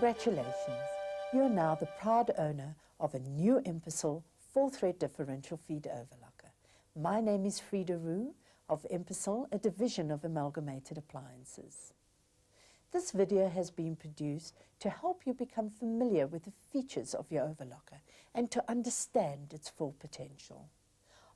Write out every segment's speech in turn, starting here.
Congratulations! You are now the proud owner of a new Empisal 4-thread differential feed overlocker. My name is Frida Roo of Empisal, a division of Amalgamated Appliances. This video has been produced to help you become familiar with the features of your overlocker and to understand its full potential.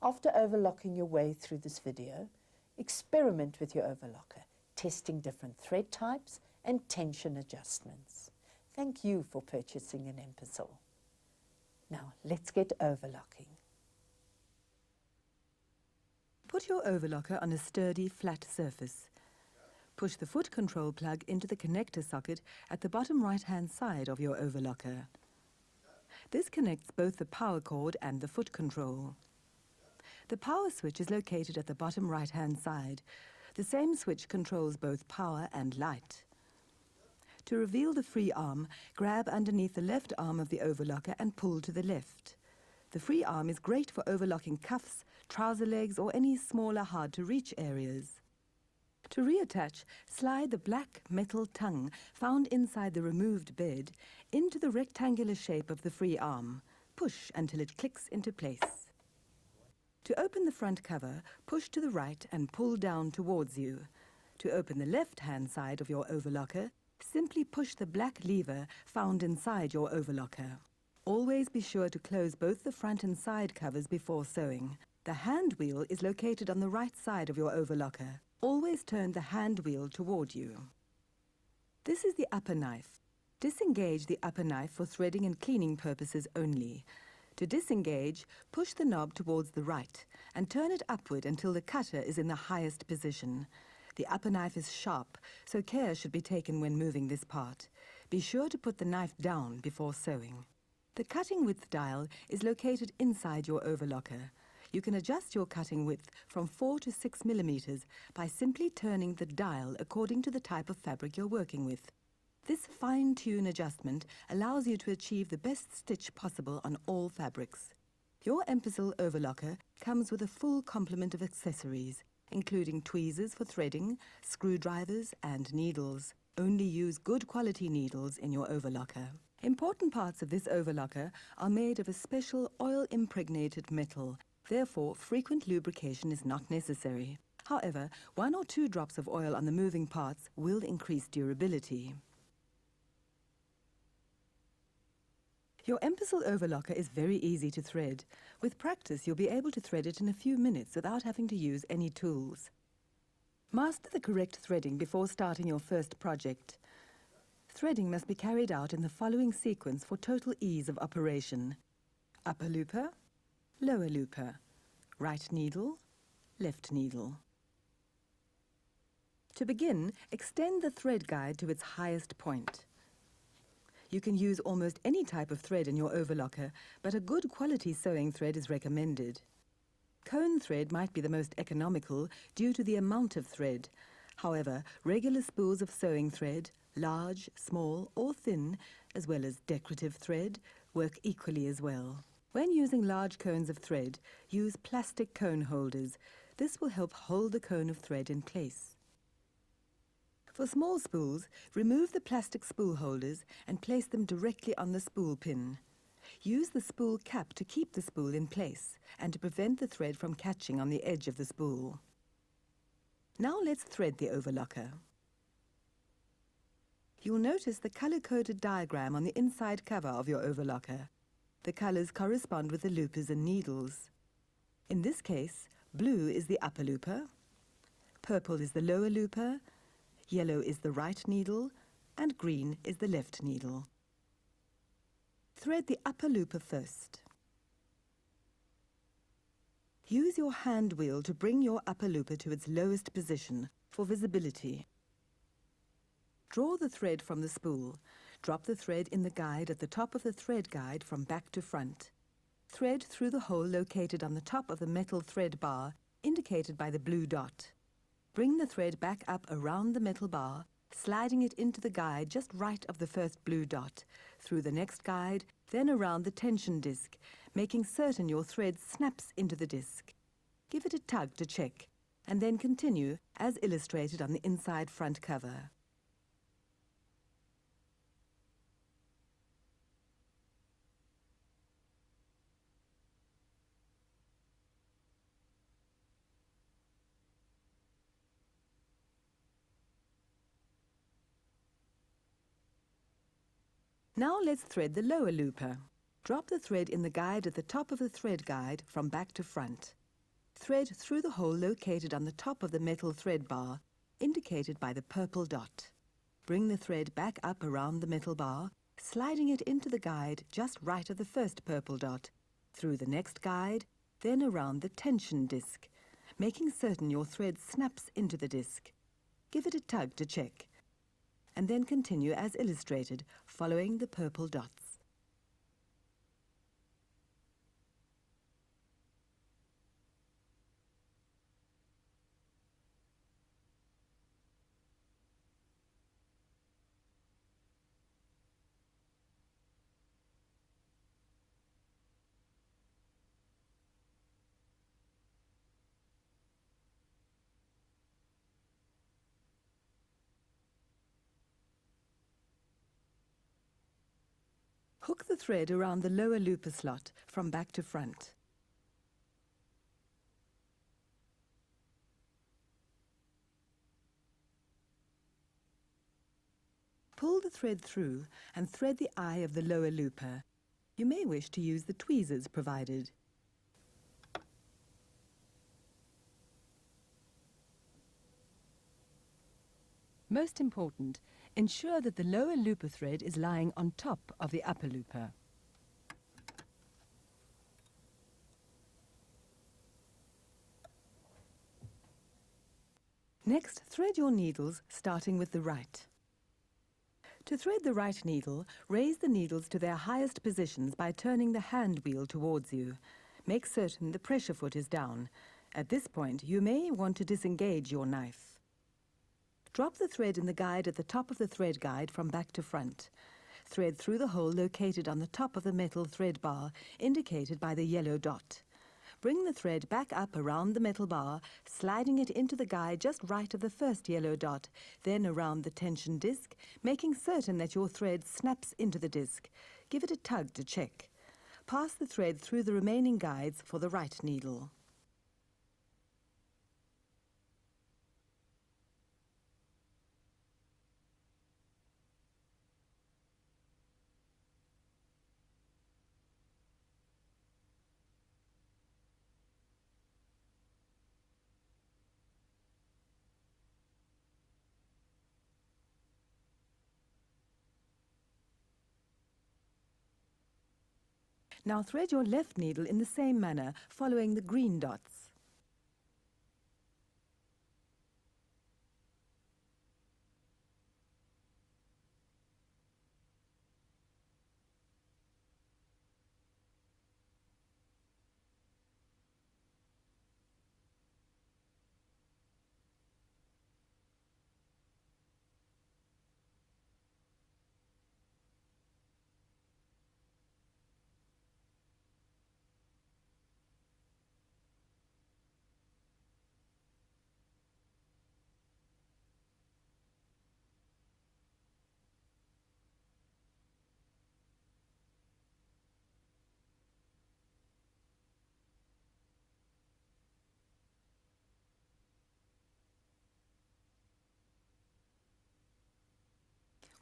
After overlocking your way through this video, experiment with your overlocker, testing different thread types and tension adjustments. Thank you for purchasing an Empisal. Now let's get overlocking. Put your overlocker on a sturdy, flat surface. Push the foot control plug into the connector socket at the bottom right-hand side of your overlocker. This connects both the power cord and the foot control. The power switch is located at the bottom right-hand side. The same switch controls both power and light. To reveal the free arm, grab underneath the left arm of the overlocker and pull to the left. The free arm is great for overlocking cuffs, trouser legs, or any smaller, hard-to-reach areas. To reattach, slide the black metal tongue found inside the removed bed into the rectangular shape of the free arm. Push until it clicks into place. To open the front cover, push to the right and pull down towards you. To open the left-hand side of your overlocker, simply push the black lever found inside your overlocker. Always be sure to close both the front and side covers before sewing. The hand wheel is located on the right side of your overlocker. Always turn the hand wheel toward you. This is the upper knife. Disengage the upper knife for threading and cleaning purposes only. To disengage, push the knob towards the right and turn it upward until the cutter is in the highest position. The upper knife is sharp, so care should be taken when moving this part. Be sure to put the knife down before sewing. The cutting width dial is located inside your overlocker. You can adjust your cutting width from 4 to 6 millimeters by simply turning the dial according to the type of fabric you're working with. This fine-tune adjustment allows you to achieve the best stitch possible on all fabrics. Your Empisal overlocker comes with a full complement of accessories, including tweezers for threading, screwdrivers and needles. Only use good quality needles in your overlocker. Important parts of this overlocker are made of a special oil-impregnated metal. Therefore, frequent lubrication is not necessary. However, 1 or 2 drops of oil on the moving parts will increase durability. Your Empisal overlocker is very easy to thread. With practice, you'll be able to thread it in a few minutes without having to use any tools. Master the correct threading before starting your first project. Threading must be carried out in the following sequence for total ease of operation. Upper looper, lower looper, right needle, left needle. To begin, extend the thread guide to its highest point. You can use almost any type of thread in your overlocker, but a good quality sewing thread is recommended. Cone thread might be the most economical due to the amount of thread. However, regular spools of sewing thread, large, small or thin, as well as decorative thread, work equally as well. When using large cones of thread, use plastic cone holders. This will help hold the cone of thread in place. For small spools, remove the plastic spool holders and place them directly on the spool pin. Use the spool cap to keep the spool in place and to prevent the thread from catching on the edge of the spool. Now let's thread the overlocker. You'll notice the color-coded diagram on the inside cover of your overlocker. The colors correspond with the loopers and needles. In this case, blue is the upper looper, purple is the lower looper, yellow is the right needle, and green is the left needle. Thread the upper looper first. Use your hand wheel to bring your upper looper to its lowest position for visibility. Draw the thread from the spool. Drop the thread in the guide at the top of the thread guide from back to front. Thread through the hole located on the top of the metal thread bar, indicated by the blue dot. Bring the thread back up around the metal bar, sliding it into the guide just right of the first blue dot, through the next guide, then around the tension disc, making certain your thread snaps into the disc. Give it a tug to check, and then continue as illustrated on the inside front cover. Now let's thread the lower looper. Drop the thread in the guide at the top of the thread guide from back to front. Thread through the hole located on the top of the metal thread bar, indicated by the purple dot. Bring the thread back up around the metal bar, sliding it into the guide just right of the first purple dot, through the next guide, then around the tension disc, making certain your thread snaps into the disc. Give it a tug to check, and then continue as illustrated, following the purple dots. Hook the thread around the lower looper slot from back to front. Pull the thread through and thread the eye of the lower looper. You may wish to use the tweezers provided. Most important, ensure that the lower looper thread is lying on top of the upper looper. Next, thread your needles, starting with the right. To thread the right needle, raise the needles to their highest positions by turning the hand wheel towards you. Make certain the pressure foot is down. At this point, you may want to disengage your knife. Drop the thread in the guide at the top of the thread guide from back to front. Thread through the hole located on the top of the metal thread bar, indicated by the yellow dot. Bring the thread back up around the metal bar, sliding it into the guide just right of the first yellow dot, then around the tension disc, making certain that your thread snaps into the disc. Give it a tug to check. Pass the thread through the remaining guides for the right needle. Now thread your left needle in the same manner, following the green dots.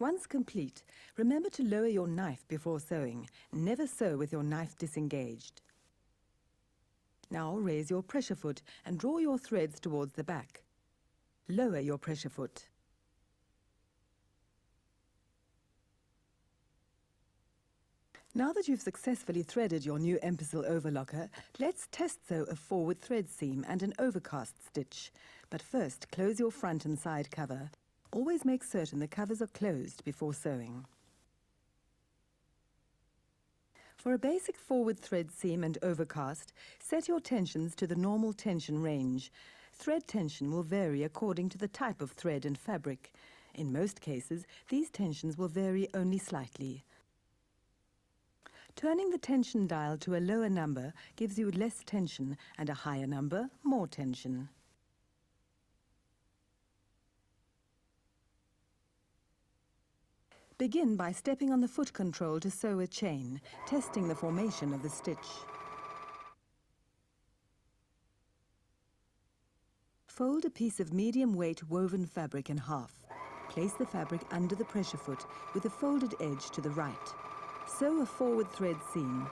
Once complete, remember to lower your knife before sewing. Never sew with your knife disengaged. Now raise your pressure foot and draw your threads towards the back. Lower your pressure foot. Now that you've successfully threaded your new Empisal Overlocker, let's test sew a forward thread seam and an overcast stitch. But first, close your front and side cover. Always make certain the covers are closed before sewing. For a basic forward thread seam and overcast, set your tensions to the normal tension range. Thread tension will vary according to the type of thread and fabric. In most cases, these tensions will vary only slightly. Turning the tension dial to a lower number gives you less tension, and a higher number, more tension. Begin by stepping on the foot control to sew a chain, testing the formation of the stitch. Fold a piece of medium weight woven fabric in half. Place the fabric under the pressure foot with a folded edge to the right. Sew a forward thread seam.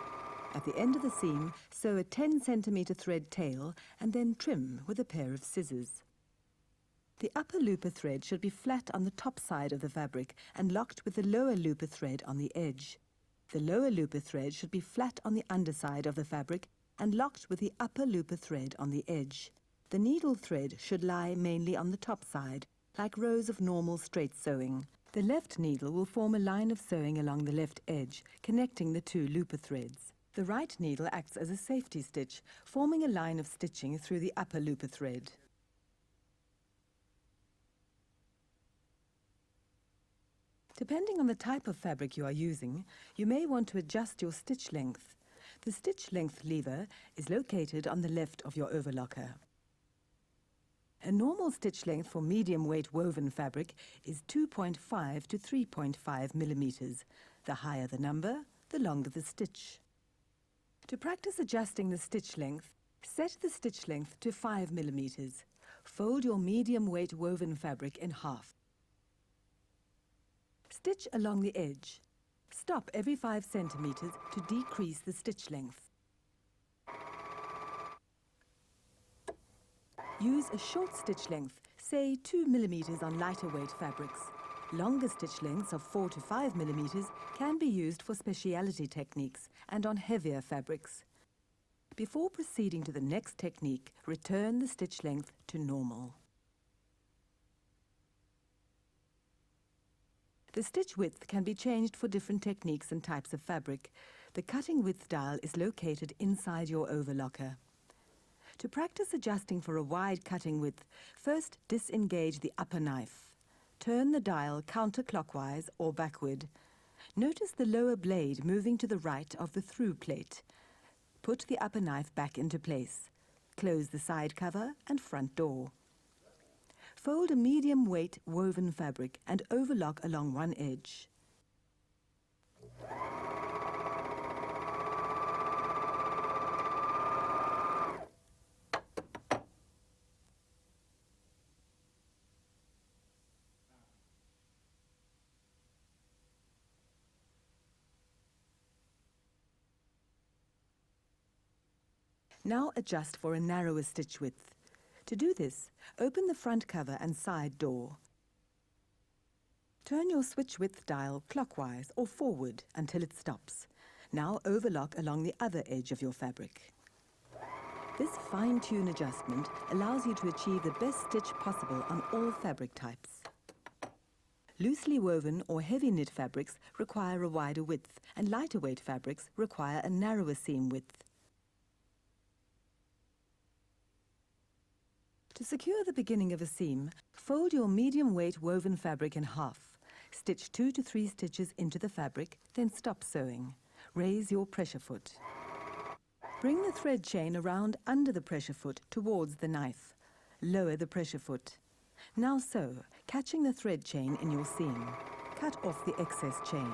At the end of the seam, sew a 10 centimeter thread tail and then trim with a pair of scissors. The upper looper thread should be flat on the top side of the fabric and locked with the lower looper thread on the edge. The lower looper thread should be flat on the underside of the fabric and locked with the upper looper thread on the edge. The needle thread should lie mainly on the top side, like rows of normal straight sewing. The left needle will form a line of sewing along the left edge, connecting the two looper threads. The right needle acts as a safety stitch, forming a line of stitching through the upper looper thread. Depending on the type of fabric you are using, you may want to adjust your stitch length. The stitch length lever is located on the left of your overlocker. A normal stitch length for medium weight woven fabric is 2.5 to 3.5 millimeters. The higher the number, the longer the stitch. To practice adjusting the stitch length, set the stitch length to 5 millimeters. Fold your medium weight woven fabric in half. Stitch along the edge. Stop every 5 centimeters to decrease the stitch length. Use a short stitch length, say 2 millimeters on lighter weight fabrics. Longer stitch lengths of 4 to 5 millimeters can be used for specialty techniques and on heavier fabrics. Before proceeding to the next technique, return the stitch length to normal. The stitch width can be changed for different techniques and types of fabric. The cutting width dial is located inside your overlocker. To practice adjusting for a wide cutting width, first disengage the upper knife. Turn the dial counterclockwise or backward. Notice the lower blade moving to the right of the through plate. Put the upper knife back into place. Close the side cover and front door. Fold a medium weight woven fabric and overlock along one edge. Now adjust for a narrower stitch width. To do this, open the front cover and side door. Turn your switch width dial clockwise or forward until it stops. Now overlock along the other edge of your fabric. This fine-tune adjustment allows you to achieve the best stitch possible on all fabric types. Loosely woven or heavy knit fabrics require a wider width, and lighter weight fabrics require a narrower seam width. To secure the beginning of a seam, fold your medium weight woven fabric in half. Stitch 2 to 3 stitches into the fabric, then stop sewing. Raise your pressure foot. Bring the thread chain around under the pressure foot towards the knife. Lower the pressure foot. Now sew, catching the thread chain in your seam. Cut off the excess chain.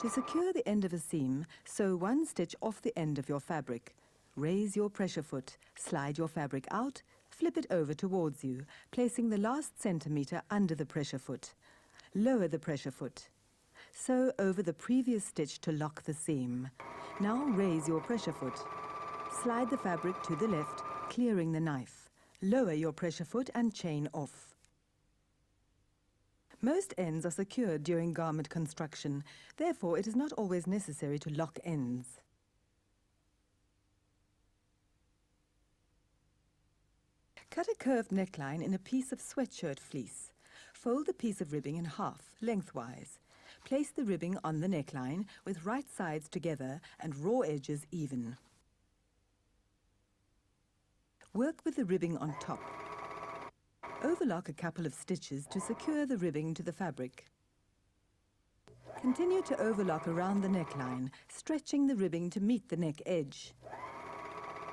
To secure the end of a seam, sew 1 stitch off the end of your fabric. Raise your pressure foot, slide your fabric out, flip it over towards you, placing the last centimeter under the pressure foot. Lower the pressure foot. Sew over the previous stitch to lock the seam. Now raise your pressure foot. Slide the fabric to the left, clearing the knife. Lower your pressure foot and chain off. Most ends are secured during garment construction, therefore it is not always necessary to lock ends. Cut a curved neckline in a piece of sweatshirt fleece. Fold the piece of ribbing in half, lengthwise. Place the ribbing on the neckline with right sides together and raw edges even. Work with the ribbing on top. Overlock a couple of stitches to secure the ribbing to the fabric. Continue to overlock around the neckline, stretching the ribbing to meet the neck edge.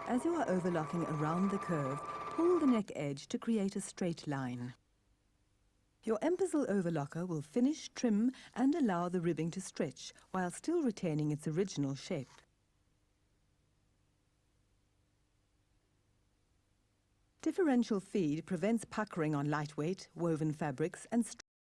As you are overlocking around the curve, pull the neck edge to create a straight line. Your Empisal Overlocker will finish, trim and allow the ribbing to stretch while still retaining its original shape. Differential feed prevents puckering on lightweight, woven fabrics and